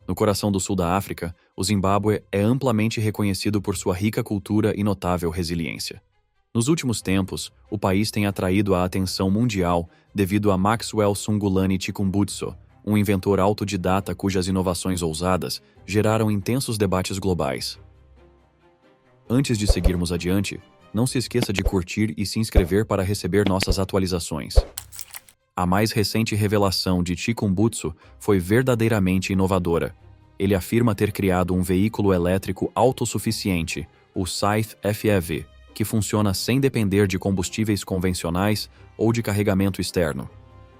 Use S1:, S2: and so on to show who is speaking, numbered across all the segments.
S1: No coração do sul da África, o Zimbábue é amplamente reconhecido por sua rica cultura e notável resiliência. Nos últimos tempos, o país tem atraído a atenção mundial devido a Maxwell Sungulani Chikumbutso, um inventor autodidata cujas inovações ousadas geraram intensos debates globais. Antes de seguirmos adiante, não se esqueça de curtir e se inscrever para receber nossas atualizações. A mais recente revelação de Chikumbutso foi verdadeiramente inovadora. Ele afirma ter criado um veículo elétrico autossuficiente, o Scythe FEV, que funciona sem depender de combustíveis convencionais ou de carregamento externo.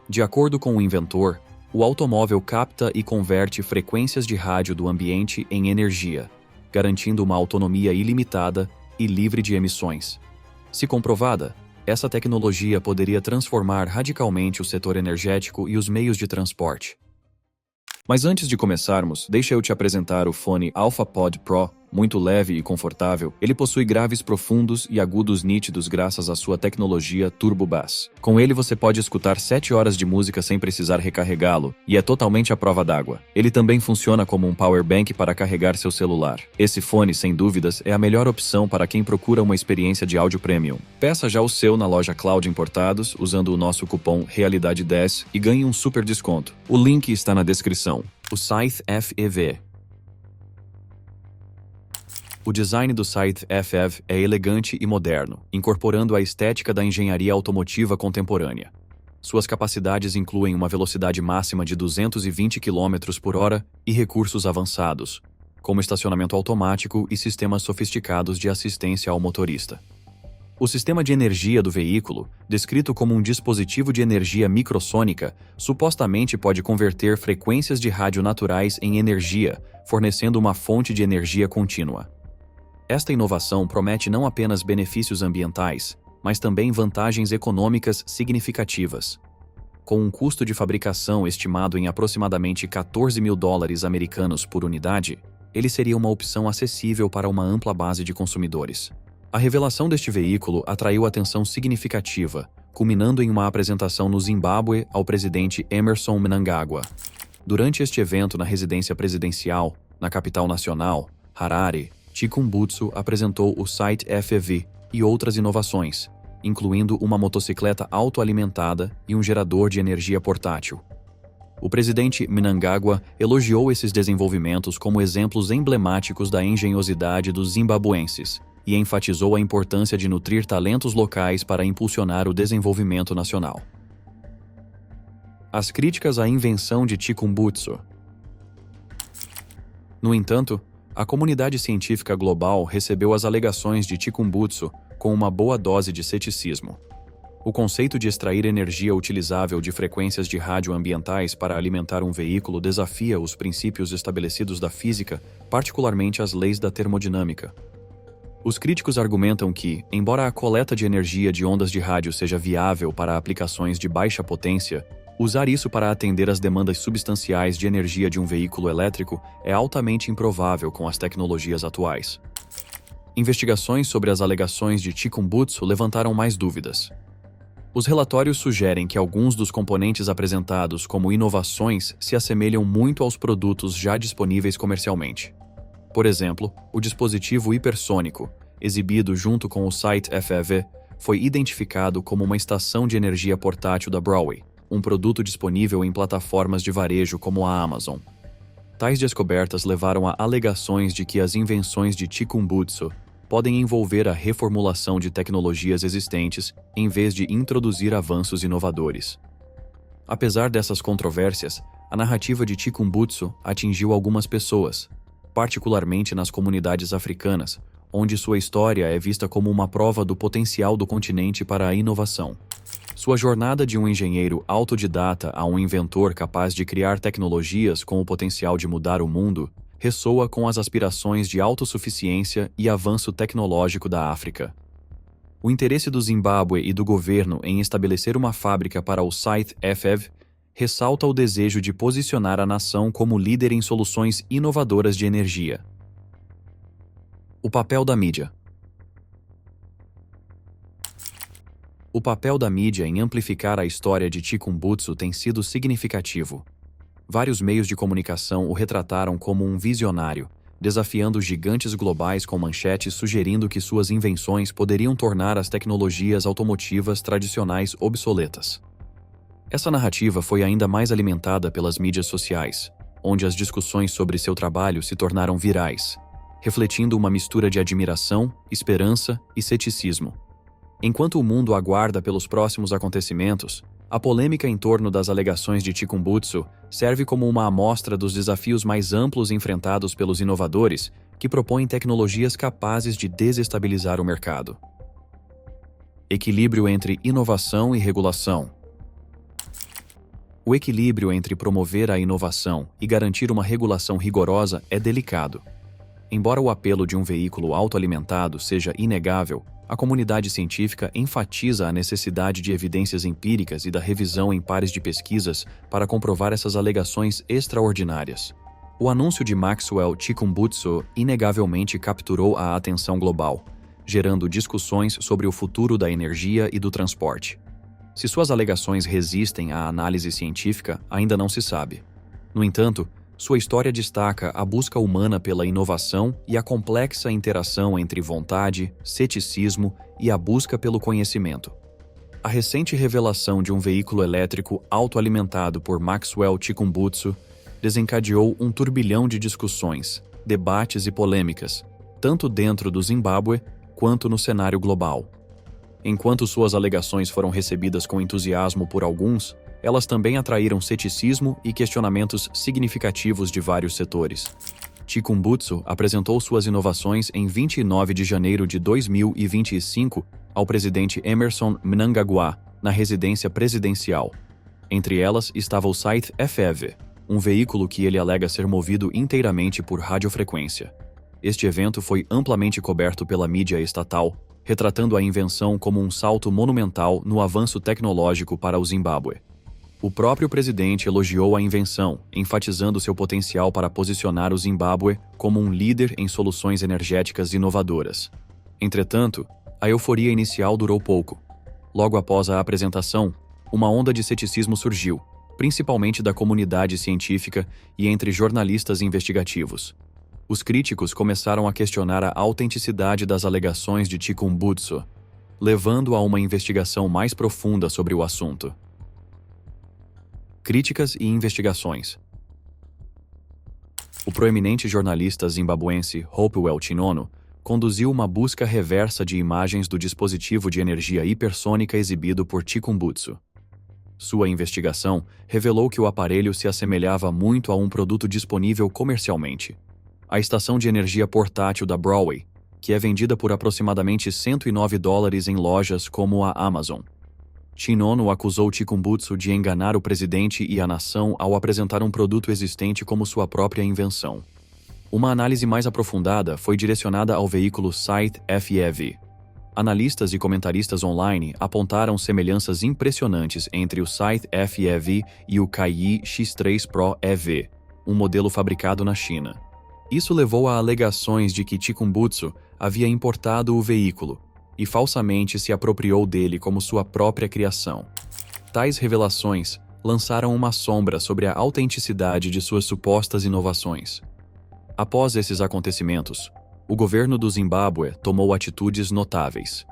S1: De acordo com o inventor, o automóvel capta e converte frequências de rádio do ambiente em energia, garantindo uma autonomia ilimitada e livre de emissões. Se comprovada, essa tecnologia poderia transformar radicalmente o setor energético e os meios de transporte. Mas antes de começarmos, deixa eu te apresentar o fone AlphaPod Pro. Muito leve e confortável, ele possui graves profundos e agudos nítidos graças à sua tecnologia Turbo Bass. Com ele você pode escutar 7 horas de música sem precisar recarregá-lo, e é totalmente à prova d'água. Ele também funciona como um power bank para carregar seu celular. Esse fone, sem dúvidas, é a melhor opção para quem procura uma experiência de áudio premium. Peça já o seu na loja Cloud Importados, usando o nosso cupom Realidade10 e ganhe um super desconto. O link está na descrição. O Scythe FEV. O design do Scythe FEV é elegante e moderno, incorporando a estética da engenharia automotiva contemporânea. Suas capacidades incluem uma velocidade máxima de 220 km/h e recursos avançados, como estacionamento automático e sistemas sofisticados de assistência ao motorista. O sistema de energia do veículo, descrito como um dispositivo de energia microsônica, supostamente pode converter frequências de rádio naturais em energia, fornecendo uma fonte de energia contínua. Esta inovação promete não apenas benefícios ambientais, mas também vantagens econômicas significativas. Com um custo de fabricação estimado em aproximadamente $14.000 americanos por unidade, ele seria uma opção acessível para uma ampla base de consumidores. A revelação deste veículo atraiu atenção significativa, culminando em uma apresentação no Zimbábue ao presidente Emmerson Mnangagwa. Durante este evento na residência presidencial, na capital nacional, Harare, Chikumbutso apresentou o Scythe FEV e outras inovações, incluindo uma motocicleta autoalimentada e um gerador de energia portátil. O presidente Mnangagwa elogiou esses desenvolvimentos como exemplos emblemáticos da engenhosidade dos zimbabuenses e enfatizou a importância de nutrir talentos locais para impulsionar o desenvolvimento nacional. As críticas à invenção de Chikumbutso. No entanto, a comunidade científica global recebeu as alegações de Chikumbutso com uma boa dose de ceticismo. O conceito de extrair energia utilizável de frequências de rádio ambientais para alimentar um veículo desafia os princípios estabelecidos da física, particularmente as leis da termodinâmica. Os críticos argumentam que, embora a coleta de energia de ondas de rádio seja viável para aplicações de baixa potência, usar isso para atender às demandas substanciais de energia de um veículo elétrico é altamente improvável com as tecnologias atuais. Investigações sobre as alegações de Chikumbutso levantaram mais dúvidas. Os relatórios sugerem que alguns dos componentes apresentados como inovações se assemelham muito aos produtos já disponíveis comercialmente. Por exemplo, o dispositivo hipersônico, exibido junto com o Scythe FEV, foi identificado como uma estação de energia portátil da Broadway, um produto disponível em plataformas de varejo como a Amazon. Tais descobertas levaram a alegações de que as invenções de Chikumbutso podem envolver a reformulação de tecnologias existentes em vez de introduzir avanços inovadores. Apesar dessas controvérsias, a narrativa de Chikumbutso atingiu algumas pessoas, particularmente nas comunidades africanas, onde sua história é vista como uma prova do potencial do continente para a inovação. Sua jornada de um engenheiro autodidata a um inventor capaz de criar tecnologias com o potencial de mudar o mundo ressoa com as aspirações de autossuficiência e avanço tecnológico da África. O interesse do Zimbábue e do governo em estabelecer uma fábrica para o Scythe FEV ressalta o desejo de posicionar a nação como líder em soluções inovadoras de energia. O papel da mídia. O papel da mídia em amplificar a história de Chikumbutso tem sido significativo. Vários meios de comunicação o retrataram como um visionário, desafiando gigantes globais com manchetes sugerindo que suas invenções poderiam tornar as tecnologias automotivas tradicionais obsoletas. Essa narrativa foi ainda mais alimentada pelas mídias sociais, onde as discussões sobre seu trabalho se tornaram virais, refletindo uma mistura de admiração, esperança e ceticismo. Enquanto o mundo aguarda pelos próximos acontecimentos, a polêmica em torno das alegações de Chikumbutsu serve como uma amostra dos desafios mais amplos enfrentados pelos inovadores que propõem tecnologias capazes de desestabilizar o mercado. Equilíbrio entre inovação e regulação. O equilíbrio entre promover a inovação e garantir uma regulação rigorosa é delicado. Embora o apelo de um veículo autoalimentado seja inegável, a comunidade científica enfatiza a necessidade de evidências empíricas e da revisão em pares de pesquisas para comprovar essas alegações extraordinárias. O anúncio de Maxwell Chikumbutsu inegavelmente capturou a atenção global, gerando discussões sobre o futuro da energia e do transporte. Se suas alegações resistem à análise científica, ainda não se sabe. No entanto, sua história destaca a busca humana pela inovação e a complexa interação entre vontade, ceticismo e a busca pelo conhecimento. A recente revelação de um veículo elétrico autoalimentado por Maxwell Chikumbutsu desencadeou um turbilhão de discussões, debates e polêmicas, tanto dentro do Zimbábue quanto no cenário global. Enquanto suas alegações foram recebidas com entusiasmo por alguns, elas também atraíram ceticismo e questionamentos significativos de vários setores. Chikumbutsu apresentou suas inovações em 29 de janeiro de 2025 ao presidente Emmerson Mnangagwa, na residência presidencial. Entre elas estava o Scythe FEV, um veículo que ele alega ser movido inteiramente por radiofrequência. Este evento foi amplamente coberto pela mídia estatal, retratando a invenção como um salto monumental no avanço tecnológico para o Zimbábue. O próprio presidente elogiou a invenção, enfatizando seu potencial para posicionar o Zimbábue como um líder em soluções energéticas inovadoras. Entretanto, a euforia inicial durou pouco. Logo após a apresentação, uma onda de ceticismo surgiu, principalmente da comunidade científica e entre jornalistas investigativos. Os críticos começaram a questionar a autenticidade das alegações de Chikumbutsu, levando a uma investigação mais profunda sobre o assunto. Críticas e investigações. O proeminente jornalista zimbabuense Hopewell Chinono conduziu uma busca reversa de imagens do dispositivo de energia hipersônica exibido por Chikumbutsu. Sua investigação revelou que o aparelho se assemelhava muito a um produto disponível comercialmente: a estação de energia portátil da Broadway, que é vendida por aproximadamente $109 em lojas como a Amazon. Chinono acusou Chikumbutsu de enganar o presidente e a nação ao apresentar um produto existente como sua própria invenção. Uma análise mais aprofundada foi direcionada ao veículo Scythe FEV. Analistas e comentaristas online apontaram semelhanças impressionantes entre o Scythe FEV e o Kaiyi X3 Pro EV, um modelo fabricado na China. Isso levou a alegações de que Chikumbutsu havia importado o veículo e falsamente se apropriou dele como sua própria criação. Tais revelações lançaram uma sombra sobre a autenticidade de suas supostas inovações. Após esses acontecimentos, o governo do Zimbábue tomou atitudes notáveis.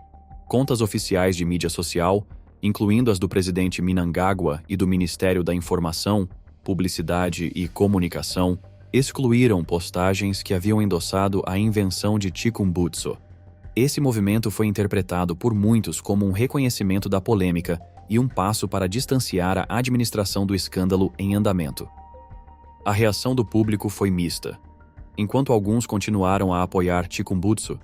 S1: Contas oficiais de mídia social, incluindo as do presidente Mnangagwa e do Ministério da Informação, Publicidade e Comunicação, excluíram postagens que haviam endossado a invenção de Chikumbutsu. Esse movimento foi interpretado por muitos como um reconhecimento da polêmica e um passo para distanciar a administração do escândalo em andamento. A reação do público foi mista. Enquanto alguns continuaram a apoiar Chikumbutsu,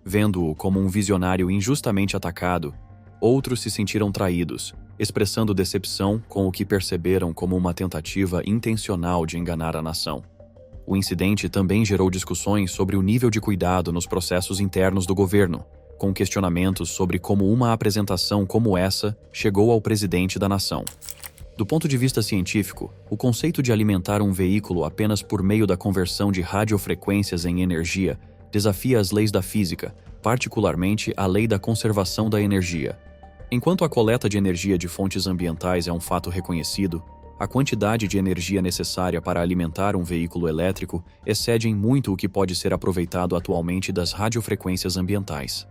S1: vendo-o como um visionário injustamente atacado, outros se sentiram traídos, expressando decepção com o que perceberam como uma tentativa intencional de enganar a nação. O incidente também gerou discussões sobre o nível de cuidado nos processos internos do governo, com questionamentos sobre como uma apresentação como essa chegou ao presidente da nação. Do ponto de vista científico, o conceito de alimentar um veículo apenas por meio da conversão de radiofrequências em energia desafia as leis da física, particularmente a lei da conservação da energia. Enquanto a coleta de energia de fontes ambientais é um fato reconhecido, a quantidade de energia necessária para alimentar um veículo elétrico excede em muito o que pode ser aproveitado atualmente das radiofrequências ambientais.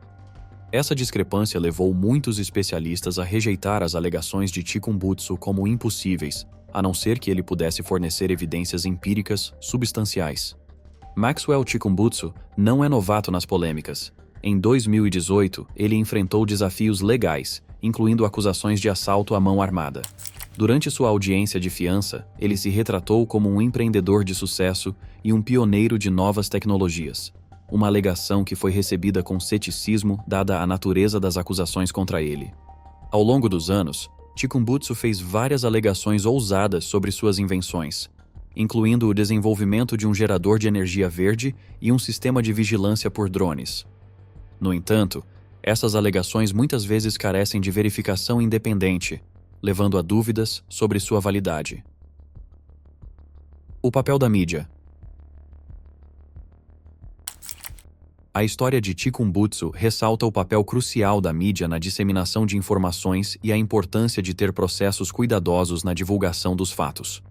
S1: Essa discrepância levou muitos especialistas a rejeitar as alegações de Chikumbutsu como impossíveis, a não ser que ele pudesse fornecer evidências empíricas substanciais. Maxwell Chikumbutsu não é novato nas polêmicas. Em 2018, ele enfrentou desafios legais, incluindo acusações de assalto à mão armada. Durante sua audiência de fiança, ele se retratou como um empreendedor de sucesso e um pioneiro de novas tecnologias, uma alegação que foi recebida com ceticismo dada a natureza das acusações contra ele. Ao longo dos anos, Chikumbutsu fez várias alegações ousadas sobre suas invenções, incluindo o desenvolvimento de um gerador de energia verde e um sistema de vigilância por drones. No entanto, essas alegações muitas vezes carecem de verificação independente, levando a dúvidas sobre sua validade. O papel da mídia. A história de Chikumbutsu ressalta o papel crucial da mídia na disseminação de informações e a importância de ter processos cuidadosos na divulgação dos fatos.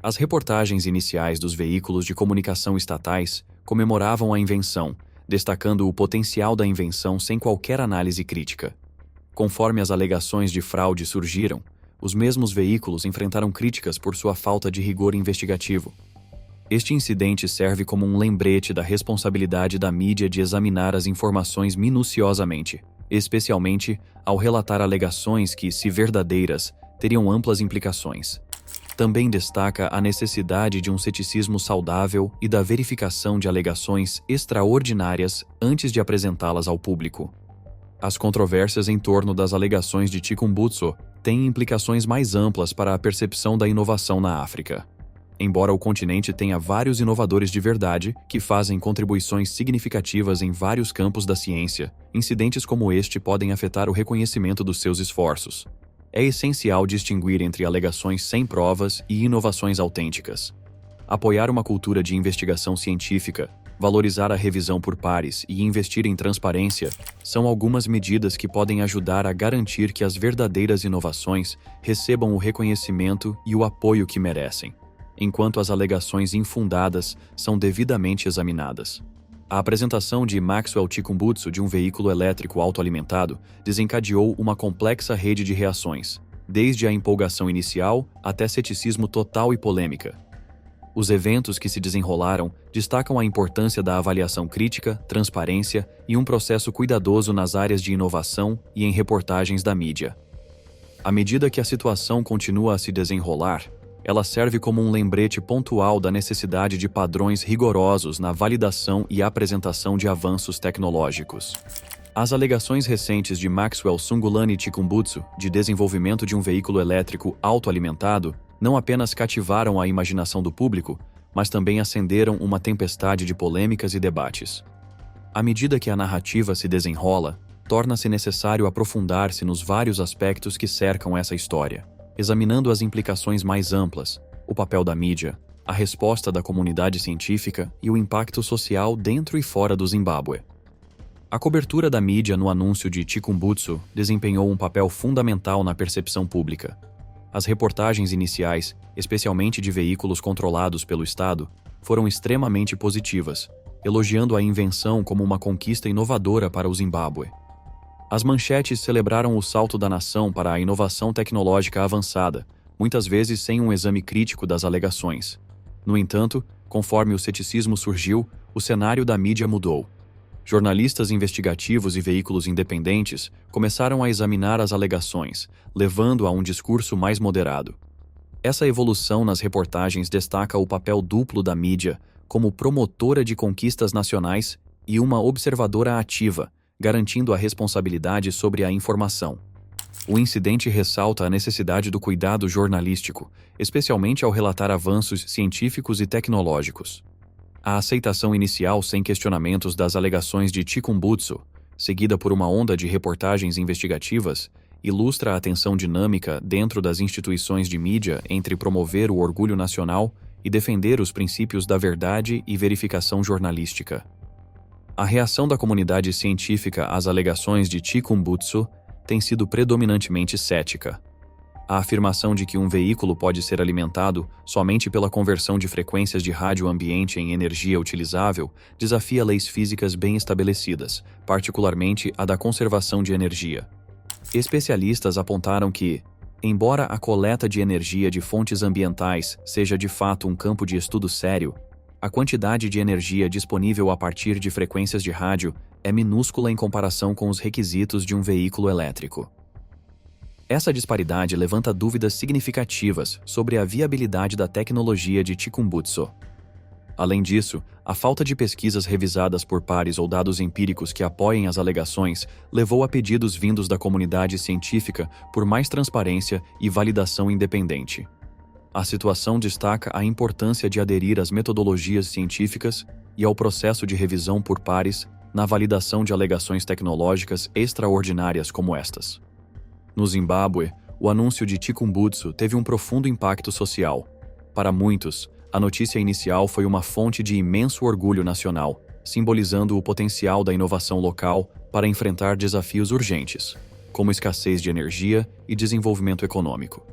S1: As reportagens iniciais dos veículos de comunicação estatais comemoravam a invenção, destacando o potencial da invenção sem qualquer análise crítica. Conforme as alegações de fraude surgiram, os mesmos veículos enfrentaram críticas por sua falta de rigor investigativo. Este incidente serve como um lembrete da responsabilidade da mídia de examinar as informações minuciosamente, especialmente ao relatar alegações que, se verdadeiras, teriam amplas implicações. Também destaca a necessidade de um ceticismo saudável e da verificação de alegações extraordinárias antes de apresentá-las ao público. As controvérsias em torno das alegações de Chikumbutsu têm implicações mais amplas para a percepção da inovação na África. Embora o continente tenha vários inovadores de verdade que fazem contribuições significativas em vários campos da ciência, incidentes como este podem afetar o reconhecimento dos seus esforços. É essencial distinguir entre alegações sem provas e inovações autênticas. Apoiar uma cultura de investigação científica, valorizar a revisão por pares e investir em transparência são algumas medidas que podem ajudar a garantir que as verdadeiras inovações recebam o reconhecimento e o apoio que merecem, enquanto as alegações infundadas são devidamente examinadas. A apresentação de Maxwell Chikumbutsu de um veículo elétrico autoalimentado desencadeou uma complexa rede de reações, desde a empolgação inicial até ceticismo total e polêmica. Os eventos que se desenrolaram destacam a importância da avaliação crítica, transparência e um processo cuidadoso nas áreas de inovação e em reportagens da mídia. À medida que a situação continua a se desenrolar, ela serve como um lembrete pontual da necessidade de padrões rigorosos na validação e apresentação de avanços tecnológicos. As alegações recentes de Maxwell Sungulani Chikumbutsu de desenvolvimento de um veículo elétrico autoalimentado não apenas cativaram a imaginação do público, mas também acenderam uma tempestade de polêmicas e debates. À medida que a narrativa se desenrola, torna-se necessário aprofundar-se nos vários aspectos que cercam essa história, examinando as implicações mais amplas, o papel da mídia, a resposta da comunidade científica e o impacto social dentro e fora do Zimbábue. A cobertura da mídia no anúncio de Chikumbutsu desempenhou um papel fundamental na percepção pública. As reportagens iniciais, especialmente de veículos controlados pelo Estado, foram extremamente positivas, elogiando a invenção como uma conquista inovadora para o Zimbábue. As manchetes celebraram o salto da nação para a inovação tecnológica avançada, muitas vezes sem um exame crítico das alegações. No entanto, conforme o ceticismo surgiu, o cenário da mídia mudou. Jornalistas investigativos e veículos independentes começaram a examinar as alegações, levando a um discurso mais moderado. Essa evolução nas reportagens destaca o papel duplo da mídia como promotora de conquistas nacionais e uma observadora ativa, garantindo a responsabilidade sobre a informação. O incidente ressalta a necessidade do cuidado jornalístico, especialmente ao relatar avanços científicos e tecnológicos. A aceitação inicial sem questionamentos das alegações de Chikumbutsu, seguida por uma onda de reportagens investigativas, ilustra a tensão dinâmica dentro das instituições de mídia entre promover o orgulho nacional e defender os princípios da verdade e verificação jornalística. A reação da comunidade científica às alegações de Chikumbutsu tem sido predominantemente cética. A afirmação de que um veículo pode ser alimentado somente pela conversão de frequências de rádio ambiente em energia utilizável desafia leis físicas bem estabelecidas, particularmente a da conservação de energia. Especialistas apontaram que, embora a coleta de energia de fontes ambientais seja de fato um campo de estudo sério, a quantidade de energia disponível a partir de frequências de rádio é minúscula em comparação com os requisitos de um veículo elétrico. Essa disparidade levanta dúvidas significativas sobre a viabilidade da tecnologia de Chikumbutsu. Além disso, a falta de pesquisas revisadas por pares ou dados empíricos que apoiem as alegações levou a pedidos vindos da comunidade científica por mais transparência e validação independente. A situação destaca a importância de aderir às metodologias científicas e ao processo de revisão por pares na validação de alegações tecnológicas extraordinárias como estas. No Zimbábue, o anúncio de Chikumbutsu teve um profundo impacto social. Para muitos, a notícia inicial foi uma fonte de imenso orgulho nacional, simbolizando o potencial da inovação local para enfrentar desafios urgentes, como escassez de energia e desenvolvimento econômico.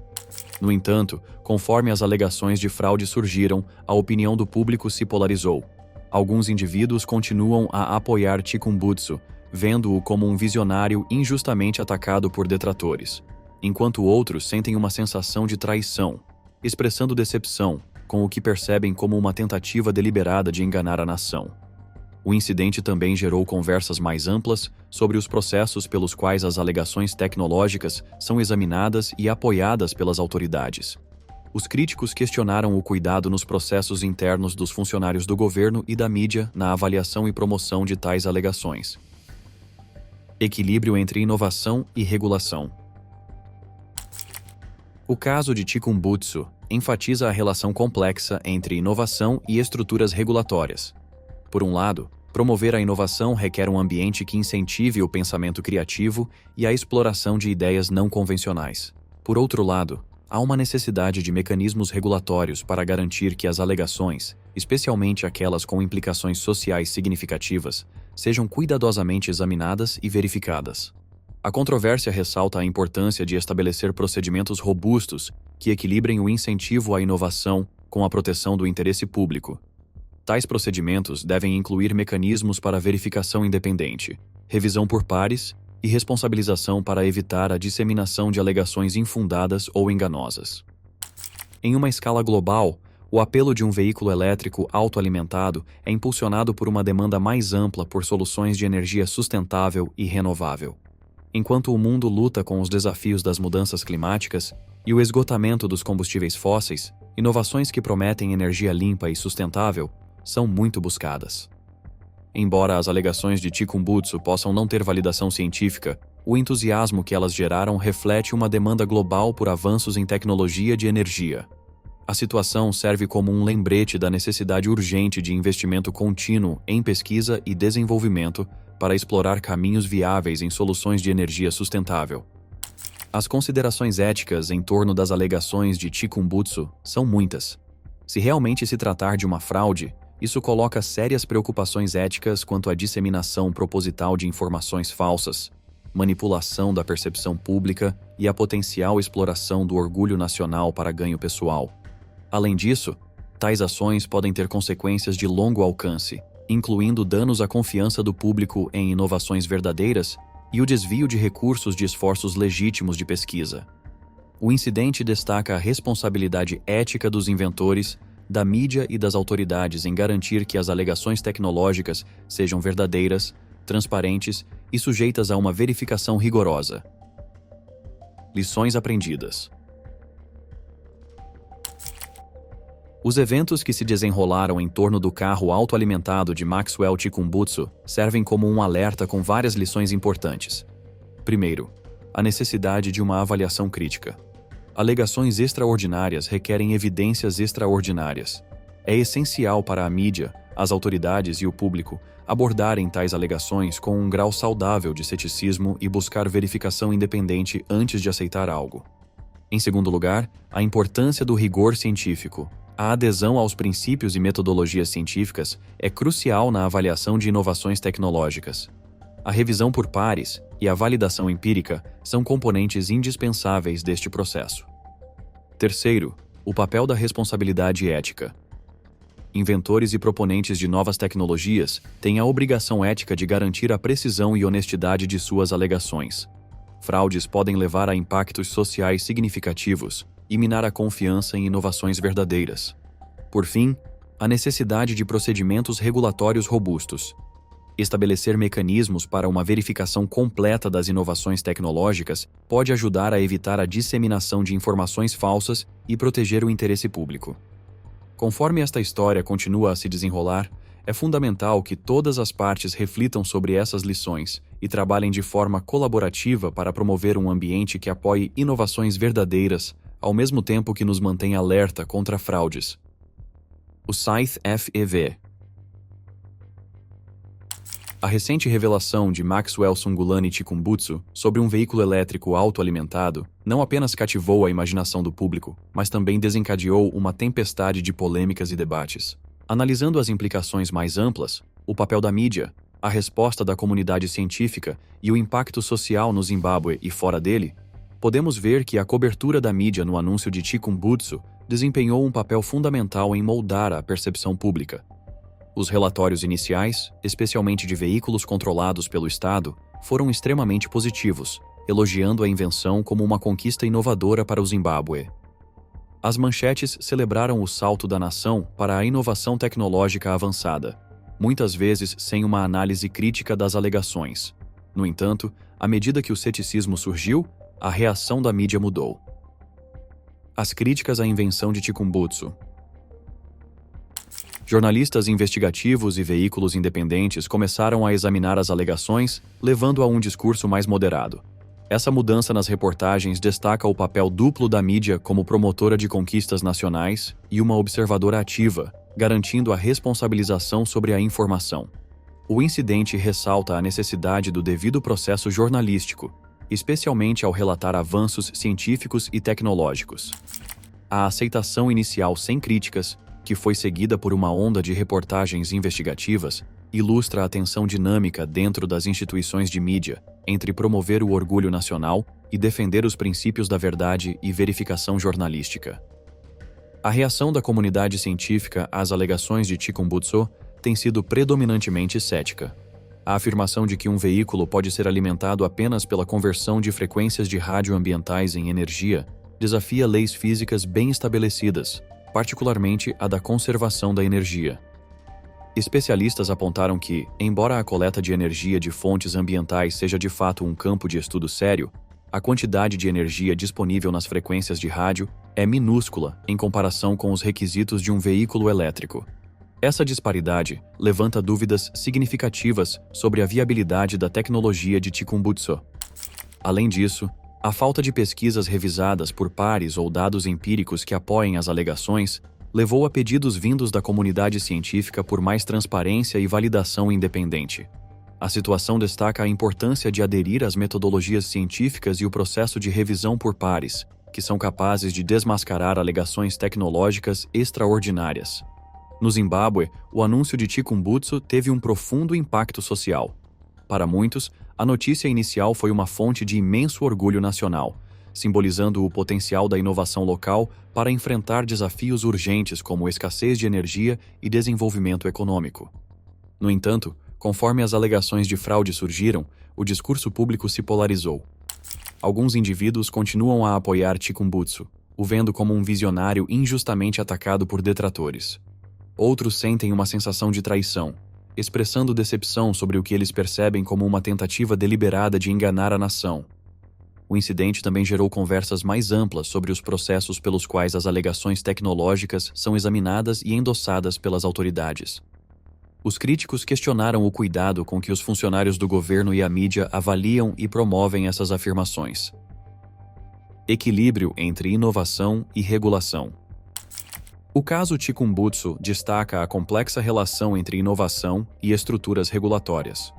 S1: No entanto, conforme as alegações de fraude surgiram, a opinião do público se polarizou. Alguns indivíduos continuam a apoiar Chikumbutsu, vendo-o como um visionário injustamente atacado por detratores, enquanto outros sentem uma sensação de traição, expressando decepção com o que percebem como uma tentativa deliberada de enganar a nação. O incidente também gerou conversas mais amplas sobre os processos pelos quais as alegações tecnológicas são examinadas e apoiadas pelas autoridades. Os críticos questionaram o cuidado nos processos internos dos funcionários do governo e da mídia na avaliação e promoção de tais alegações. Equilíbrio entre inovação e regulação. O caso de Chikumbutsu enfatiza a relação complexa entre inovação e estruturas regulatórias. Por um lado, promover a inovação requer um ambiente que incentive o pensamento criativo e a exploração de ideias não convencionais. Por outro lado, há uma necessidade de mecanismos regulatórios para garantir que as alegações, especialmente aquelas com implicações sociais significativas, sejam cuidadosamente examinadas e verificadas. A controvérsia ressalta a importância de estabelecer procedimentos robustos que equilibrem o incentivo à inovação com a proteção do interesse público. Tais procedimentos devem incluir mecanismos para verificação independente, revisão por pares e responsabilização para evitar a disseminação de alegações infundadas ou enganosas. Em uma escala global, o apelo de um veículo elétrico autoalimentado é impulsionado por uma demanda mais ampla por soluções de energia sustentável e renovável. Enquanto o mundo luta com os desafios das mudanças climáticas e o esgotamento dos combustíveis fósseis, inovações que prometem energia limpa e sustentável são muito buscadas. Embora as alegações de Chikumbutsu possam não ter validação científica, o entusiasmo que elas geraram reflete uma demanda global por avanços em tecnologia de energia. A situação serve como um lembrete da necessidade urgente de investimento contínuo em pesquisa e desenvolvimento para explorar caminhos viáveis em soluções de energia sustentável. As considerações éticas em torno das alegações de Chikumbutsu são muitas. Se realmente se tratar de uma fraude, isso coloca sérias preocupações éticas quanto à disseminação proposital de informações falsas, manipulação da percepção pública e a potencial exploração do orgulho nacional para ganho pessoal. Além disso, tais ações podem ter consequências de longo alcance, incluindo danos à confiança do público em inovações verdadeiras e o desvio de recursos de esforços legítimos de pesquisa. O incidente destaca a responsabilidade ética dos inventores, da mídia e das autoridades em garantir que as alegações tecnológicas sejam verdadeiras, transparentes e sujeitas a uma verificação rigorosa. Lições aprendidas. Os eventos que se desenrolaram em torno do carro autoalimentado de Maxwell Chikumbutsu servem como um alerta com várias lições importantes. Primeiro, a necessidade de uma avaliação crítica. Alegações extraordinárias requerem evidências extraordinárias. É essencial para a mídia, as autoridades e o público abordarem tais alegações com um grau saudável de ceticismo e buscar verificação independente antes de aceitar algo. Em segundo lugar, a importância do rigor científico. A adesão aos princípios e metodologias científicas é crucial na avaliação de inovações tecnológicas. A revisão por pares e a validação empírica são componentes indispensáveis deste processo. Terceiro, o papel da responsabilidade ética. Inventores e proponentes de novas tecnologias têm a obrigação ética de garantir a precisão e honestidade de suas alegações. Fraudes podem levar a impactos sociais significativos e minar a confiança em inovações verdadeiras. Por fim, a necessidade de procedimentos regulatórios robustos. Estabelecer mecanismos para uma verificação completa das inovações tecnológicas pode ajudar a evitar a disseminação de informações falsas e proteger o interesse público. Conforme esta história continua a se desenrolar, é fundamental que todas as partes reflitam sobre essas lições e trabalhem de forma colaborativa para promover um ambiente que apoie inovações verdadeiras, ao mesmo tempo que nos mantém alerta contra fraudes. O Scythe FEV. A recente revelação de Maxwell Sungulani Chikumbutsu sobre um veículo elétrico autoalimentado não apenas cativou a imaginação do público, mas também desencadeou uma tempestade de polêmicas e debates. Analisando as implicações mais amplas, o papel da mídia, a resposta da comunidade científica e o impacto social no Zimbábue e fora dele, podemos ver que a cobertura da mídia no anúncio de Chikumbutsu desempenhou um papel fundamental em moldar a percepção pública. Os relatórios iniciais, especialmente de veículos controlados pelo Estado, foram extremamente positivos, elogiando a invenção como uma conquista inovadora para o Zimbábue. As manchetes celebraram o salto da nação para a inovação tecnológica avançada, muitas vezes sem uma análise crítica das alegações. No entanto, à medida que o ceticismo surgiu, a reação da mídia mudou. As críticas à invenção de Chikumbutsu. Jornalistas investigativos e veículos independentes começaram a examinar as alegações, levando a um discurso mais moderado. Essa mudança nas reportagens destaca o papel duplo da mídia como promotora de conquistas nacionais e uma observadora ativa, garantindo a responsabilização sobre a informação. O incidente ressalta a necessidade do devido processo jornalístico, especialmente ao relatar avanços científicos e tecnológicos. A aceitação inicial sem críticas, que foi seguida por uma onda de reportagens investigativas, ilustra a tensão dinâmica dentro das instituições de mídia entre promover o orgulho nacional e defender os princípios da verdade e verificação jornalística. A reação da comunidade científica às alegações de Chikumbutsu tem sido predominantemente cética. A afirmação de que um veículo pode ser alimentado apenas pela conversão de frequências de rádio ambientais em energia desafia leis físicas bem estabelecidas, particularmente a da conservação da energia. Especialistas apontaram que, embora a coleta de energia de fontes ambientais seja de fato um campo de estudo sério, a quantidade de energia disponível nas frequências de rádio é minúscula em comparação com os requisitos de um veículo elétrico. Essa disparidade levanta dúvidas significativas sobre a viabilidade da tecnologia de Chikumbutsu. Além disso, a falta de pesquisas revisadas por pares ou dados empíricos que apoiem as alegações levou a pedidos vindos da comunidade científica por mais transparência e validação independente. A situação destaca a importância de aderir às metodologias científicas e o processo de revisão por pares, que são capazes de desmascarar alegações tecnológicas extraordinárias. No Zimbábue, o anúncio de Chikumbutsu teve um profundo impacto social. Para muitos, a notícia inicial foi uma fonte de imenso orgulho nacional, simbolizando o potencial da inovação local para enfrentar desafios urgentes como escassez de energia e desenvolvimento econômico. No entanto, conforme as alegações de fraude surgiram, o discurso público se polarizou. Alguns indivíduos continuam a apoiar Chikumbutsu, o vendo como um visionário injustamente atacado por detratores. Outros sentem uma sensação de traição, expressando decepção sobre o que eles percebem como uma tentativa deliberada de enganar a nação. O incidente também gerou conversas mais amplas sobre os processos pelos quais as alegações tecnológicas são examinadas e endossadas pelas autoridades. Os críticos questionaram o cuidado com que os funcionários do governo e a mídia avaliam e promovem essas afirmações. Equilíbrio entre inovação e regulação. O caso Chikumbutsu destaca a complexa relação entre inovação e estruturas regulatórias.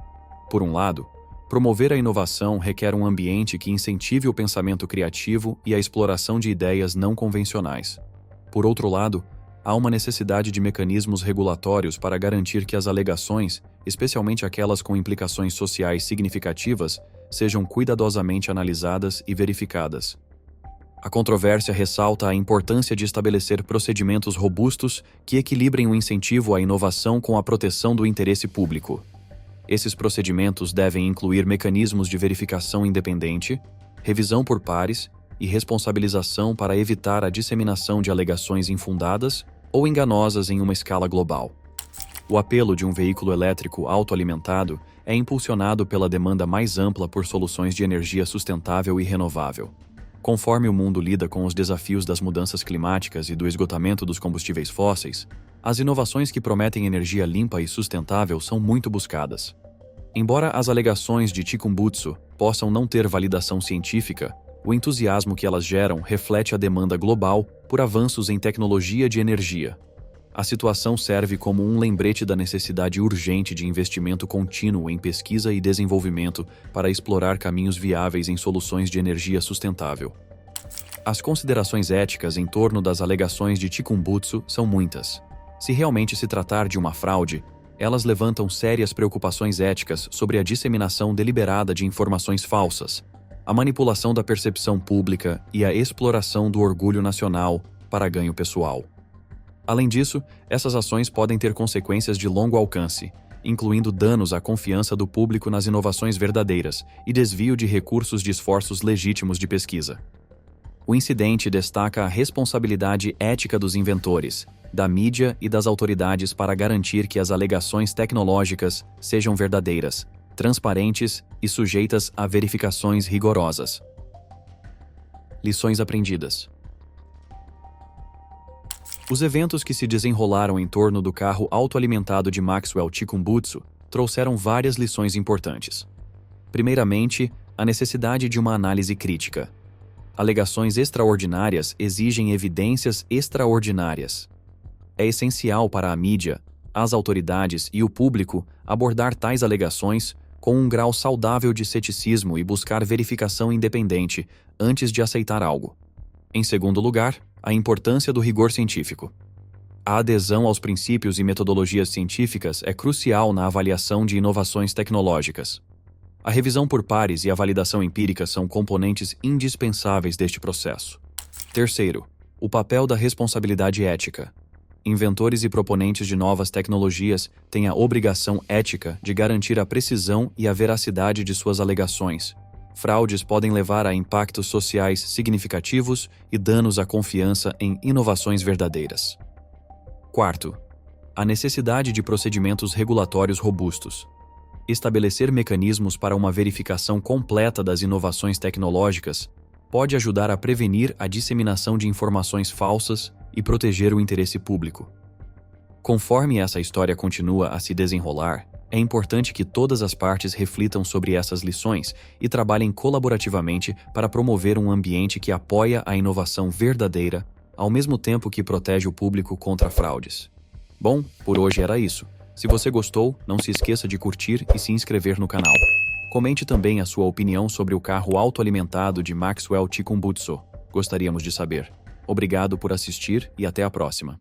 S1: Por um lado, promover a inovação requer um ambiente que incentive o pensamento criativo e a exploração de ideias não convencionais. Por outro lado, há uma necessidade de mecanismos regulatórios para garantir que as alegações, especialmente aquelas com implicações sociais significativas, sejam cuidadosamente analisadas e verificadas. A controvérsia ressalta a importância de estabelecer procedimentos robustos que equilibrem o incentivo à inovação com a proteção do interesse público. Esses procedimentos devem incluir mecanismos de verificação independente, revisão por pares e responsabilização para evitar a disseminação de alegações infundadas ou enganosas em uma escala global. O apelo de um veículo elétrico autoalimentado é impulsionado pela demanda mais ampla por soluções de energia sustentável e renovável. Conforme o mundo lida com os desafios das mudanças climáticas e do esgotamento dos combustíveis fósseis, as inovações que prometem energia limpa e sustentável são muito buscadas. Embora as alegações de Chikumbutsu possam não ter validação científica, o entusiasmo que elas geram reflete a demanda global por avanços em tecnologia de energia. A situação serve como um lembrete da necessidade urgente de investimento contínuo em pesquisa e desenvolvimento para explorar caminhos viáveis em soluções de energia sustentável. As considerações éticas em torno das alegações de Chikumbutsu são muitas. Se realmente se tratar de uma fraude, elas levantam sérias preocupações éticas sobre a disseminação deliberada de informações falsas, a manipulação da percepção pública e a exploração do orgulho nacional para ganho pessoal. Além disso, essas ações podem ter consequências de longo alcance, incluindo danos à confiança do público nas inovações verdadeiras e desvio de recursos de esforços legítimos de pesquisa. O incidente destaca a responsabilidade ética dos inventores, da mídia e das autoridades para garantir que as alegações tecnológicas sejam verdadeiras, transparentes e sujeitas a verificações rigorosas. Lições aprendidas. Os eventos que se desenrolaram em torno do carro autoalimentado de Maxwell Chikumbutsu trouxeram várias lições importantes. Primeiramente, a necessidade de uma análise crítica. Alegações extraordinárias exigem evidências extraordinárias. É essencial para a mídia, as autoridades e o público abordar tais alegações com um grau saudável de ceticismo e buscar verificação independente antes de aceitar algo. Em segundo lugar, a importância do rigor científico. A adesão aos princípios e metodologias científicas é crucial na avaliação de inovações tecnológicas. A revisão por pares e a validação empírica são componentes indispensáveis deste processo. Terceiro, o papel da responsabilidade ética. Inventores e proponentes de novas tecnologias têm a obrigação ética de garantir a precisão e a veracidade de suas alegações. Fraudes podem levar a impactos sociais significativos e danos à confiança em inovações verdadeiras. Quarto, a necessidade de procedimentos regulatórios robustos. Estabelecer mecanismos para uma verificação completa das inovações tecnológicas pode ajudar a prevenir a disseminação de informações falsas e proteger o interesse público. Conforme essa história continua a se desenrolar, é importante que todas as partes reflitam sobre essas lições e trabalhem colaborativamente para promover um ambiente que apoia a inovação verdadeira, ao mesmo tempo que protege o público contra fraudes. Bom, por hoje era isso. Se você gostou, não se esqueça de curtir e se inscrever no canal. Comente também a sua opinião sobre o carro autoalimentado de Maxwell Chikumbutsu. Gostaríamos de saber. Obrigado por assistir e até a próxima.